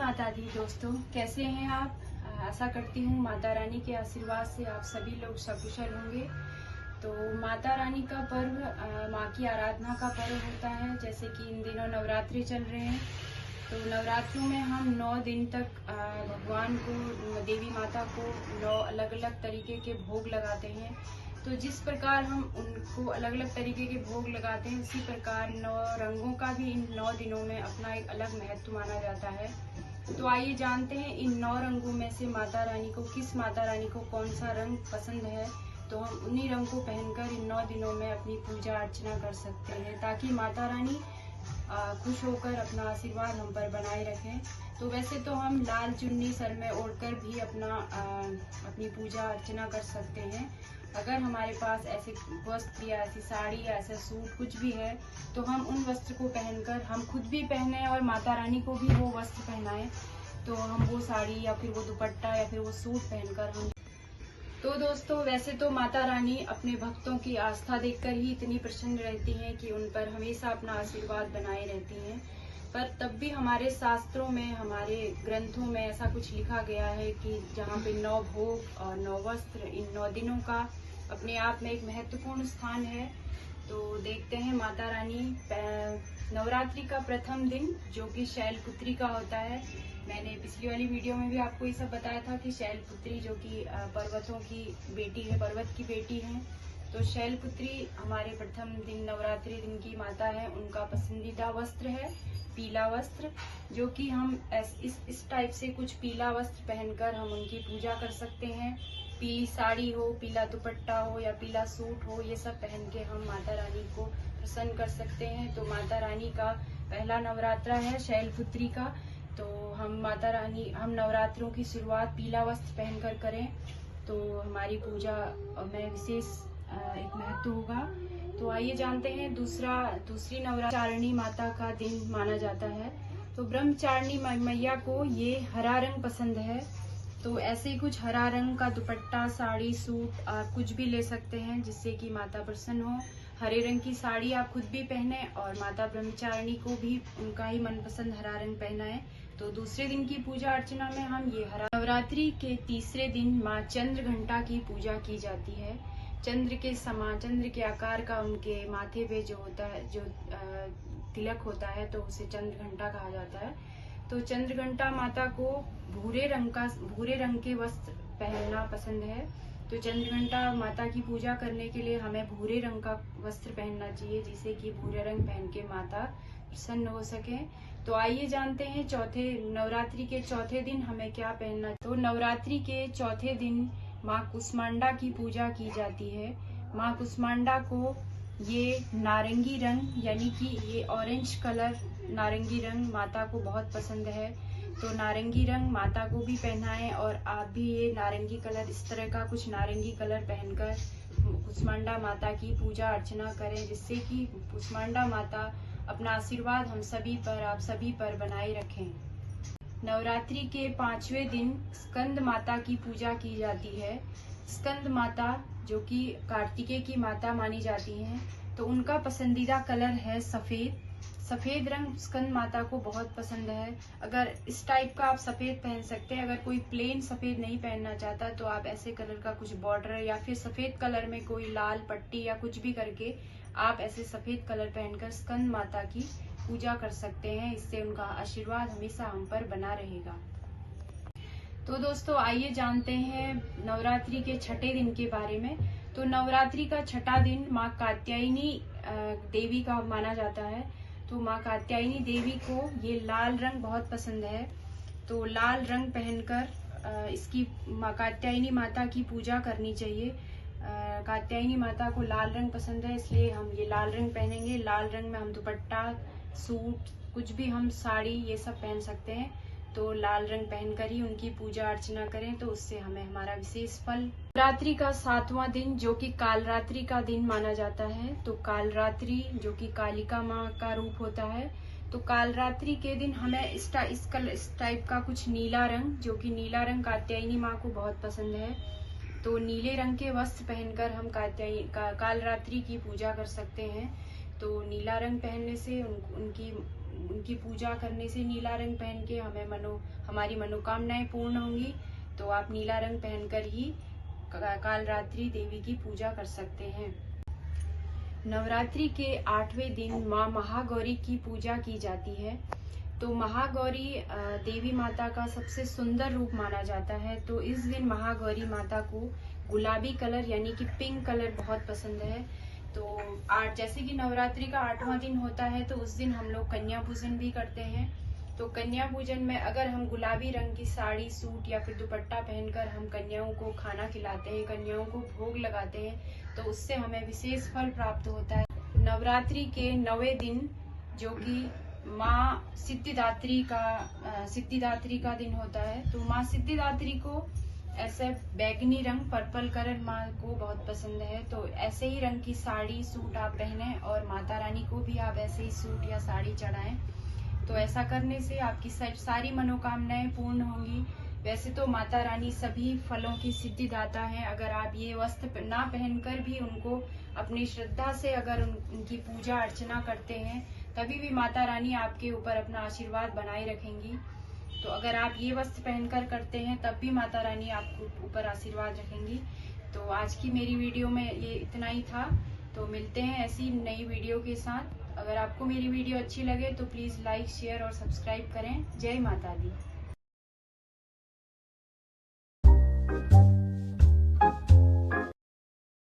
माता दी। दोस्तों, कैसे हैं आप? आशा करती हूँ माता रानी के आशीर्वाद से आप सभी लोग सकुशल होंगे। तो माता रानी का पर्व माँ की आराधना का पर्व होता है। जैसे कि इन दिनों नवरात्रि चल रहे हैं, तो नवरात्रों में हम 9 दिन तक भगवान को, देवी माता को 9 अलग अलग तरीके के भोग लगाते हैं। तो जिस प्रकार हम उनको अलग अलग तरीके के भोग लगाते हैं, उसी प्रकार 9 रंगों का भी इन 9 दिनों में अपना एक अलग महत्व माना जाता है। तो आइए जानते हैं इन 9 रंगों में से माता रानी को, किस माता रानी को कौन सा रंग पसंद है। तो हम उन्हीं रंग को पहनकर इन 9 दिनों में अपनी पूजा अर्चना कर सकते हैं, ताकि माता रानी खुश होकर अपना आशीर्वाद हम पर बनाए रखें। तो वैसे तो हम लाल चुन्नी सर में ओढ़कर भी अपनी पूजा अर्चना कर सकते हैं। अगर हमारे पास ऐसे वस्त्र या ऐसी साड़ी या ऐसा सूट कुछ भी है, तो हम उन वस्त्र को पहनकर हम खुद भी पहने और माता रानी को भी वो वस्त्र पहनाएं। तो हम वो साड़ी या फिर वो दुपट्टा या फिर वो सूट पहनकर हम। तो दोस्तों, वैसे तो माता रानी अपने भक्तों की आस्था देखकर ही इतनी प्रसन्न रहती हैं कि उन पर हमेशा अपना आशीर्वाद बनाए रहती हैं। पर तब भी हमारे शास्त्रों में, हमारे ग्रंथों में ऐसा कुछ लिखा गया है कि जहाँ पे 9 भोग और 9 वस्त्र, इन 9 दिनों का अपने आप में एक महत्वपूर्ण स्थान है। तो देखते हैं माता रानी नवरात्रि का प्रथम दिन, जो कि शैलपुत्री का होता है। मैंने पिछली वाली वीडियो में भी आपको ये सब बताया था कि शैलपुत्री जो कि पर्वतों की बेटी है, पर्वत की बेटी है। तो शैलपुत्री हमारे प्रथम दिन, नवरात्रि दिन की माता है। उनका पसंदीदा वस्त्र है पीला वस्त्र, जो कि हम इस टाइप से कुछ पीला वस्त्र पहनकर हम उनकी पूजा कर सकते हैं। पीली साड़ी हो, पीला दुपट्टा हो या पीला सूट हो, ये सब पहन के हम माता रानी को प्रसन्न कर सकते हैं। तो माता रानी का पहला नवरात्रा है शैलपुत्री का। तो हम नवरात्रों की शुरुआत पीला वस्त्र पहनकर करें, तो हमारी पूजा में विशेष एक महत्व होगा। तो आइए जानते हैं दूसरी नवरात्रि माता का दिन माना जाता है। तो ब्रह्मचारिणी मैया को ये हरा रंग पसंद है। तो ऐसे ही कुछ हरा रंग का दुपट्टा, साड़ी, सूट आप कुछ भी ले सकते हैं, जिससे कि माता प्रसन्न हो। हरे रंग की साड़ी आप खुद भी पहने और माता ब्रह्मचारिणी को भी उनका ही मनपसंद हरा रंग पहनाएं। तो दूसरे दिन की पूजा अर्चना में हम ये हरा। नवरात्रि के तीसरे दिन माँ चंद्र घंटा की पूजा की जाती है। चंद्र के समान, चंद्र के आकार का उनके माथे पे जो होता है, जो तिलक होता है, तो उसे चंद्र घंटा कहा जाता है। तो चंद्र घंटा माता को भूरे रंग के वस्त्र पहनना पसंद है। तो चंद्र घंटा माता की पूजा करने के लिए हमें भूरे रंग का वस्त्र पहनना चाहिए, जिससे कि भूरे रंग पहन के माता प्रसन्न हो सके। तो आइए जानते हैं नवरात्रि के चौथे दिन हमें क्या पहनना। तो नवरात्रि के चौथे दिन माँ कुष्मांडा की पूजा की जाती है। माँ कुष्मांडा को ये नारंगी रंग, यानी कि ये ऑरेंज कलर, नारंगी रंग माता को बहुत पसंद है। तो नारंगी रंग माता को भी पहनाएं और आप भी ये नारंगी कलर, इस तरह का कुछ नारंगी कलर पहनकर कुष्मांडा माता की पूजा अर्चना करें, जिससे कि कुष्मांडा माता अपना आशीर्वाद हम सभी पर, आप सभी पर बनाए रखें। नवरात्रि के 5वें दिन स्कंद माता की पूजा की जाती है। स्कंद माता जो कि कार्तिकेय की माता मानी जाती हैं, तो उनका पसंदीदा कलर है सफेद। सफेद रंग स्कंद माता को बहुत पसंद है। अगर इस टाइप का आप सफेद पहन सकते हैं। अगर कोई प्लेन सफेद नहीं पहनना चाहता, तो आप ऐसे कलर का कुछ बॉर्डर या फिर सफेद कलर में कोई लाल पट्टी या कुछ भी करके आप ऐसे सफेद कलर पहनकर स्कंद माता की पूजा कर सकते हैं। इससे उनका आशीर्वाद हमेशा हम पर बना रहेगा। तो दोस्तों, आइए जानते हैं नवरात्रि के छठे दिन के बारे में। तो नवरात्रि का छठा दिन माँ कात्यायनी देवी का माना जाता है। तो माँ कात्यायनी देवी को ये लाल रंग बहुत पसंद है। तो लाल रंग पहनकर इसकी माँ कात्यायनी माता की पूजा करनी चाहिए। कात्यायनी माता को लाल रंग पसंद है, इसलिए हम ये लाल रंग पहनेंगे। लाल रंग में हम दुपट्टा, सूट, कुछ भी, हम साड़ी, ये सब पहन सकते हैं। तो लाल रंग पहनकर ही उनकी पूजा अर्चना करें, तो उससे हमें हमारा विशेष फल। नवरात्रि का 7वां दिन, जो कि कालरात्रि का दिन माना जाता है। तो कालरात्रि जो कि कालिका माँ का रूप होता है। तो कालरात्रि के दिन हमें इस टाइप का कुछ नीला रंग, जो कि नीला रंग कात्यायनी माँ को बहुत पसंद है। तो नीले रंग के वस्त्र पहनकर हम कालरात्रि की पूजा कर सकते हैं। तो नीला रंग पहनने से उनकी उनकी पूजा करने से नीला रंग पहन के हमारी मनोकामनाएं पूर्ण होंगी। तो आप नीला रंग पहनकर ही कालरात्रि देवी की पूजा कर सकते हैं। नवरात्रि के 8वें दिन माँ महागौरी की पूजा की जाती है। तो महागौरी देवी माता का सबसे सुंदर रूप माना जाता है। तो इस दिन महागौरी माता को गुलाबी कलर यानी कि पिंक कलर बहुत पसंद है। तो जैसे कि नवरात्रि का 8वां दिन होता है तो उस दिन हम लोग कन्या पूजन भी करते हैं। तो कन्या पूजन में अगर हम गुलाबी रंग की साड़ी, सूट या फिर दुपट्टा पहनकर हम कन्याओं को खाना खिलाते हैं, कन्याओं को भोग लगाते हैं, तो उससे हमें विशेष फल प्राप्त होता है। नवरात्रि के 9वें दिन जो कि माँ सिद्धिदात्री का दिन होता है, तो माँ सिद्धिदात्री को ऐसे बैगनी रंग, पर्पल कलर माँ को बहुत पसंद है। तो ऐसे ही रंग की साड़ी, सूट आप पहने और माता रानी को भी आप ऐसे ही सूट या साड़ी चढ़ाएं। तो ऐसा करने से आपकी सारी मनोकामनाएं पूर्ण होंगी। वैसे तो माता रानी सभी फलों की सिद्धिदाता है। अगर आप ये वस्त्र ना पहनकर भी उनको अपनी श्रद्धा से अगर उनकी पूजा अर्चना करते हैं, तभी भी माता रानी आपके ऊपर अपना आशीर्वाद बनाए रखेंगी। तो अगर आप ये वस्त्र पहनकर करते हैं तब भी माता रानी आपके ऊपर आशीर्वाद रखेंगी। तो आज की मेरी वीडियो में ये इतना ही था। तो मिलते हैं ऐसी नई वीडियो के साथ। अगर आपको मेरी वीडियो अच्छी लगे तो प्लीज लाइक, शेयर और सब्सक्राइब करें। जय माता दी।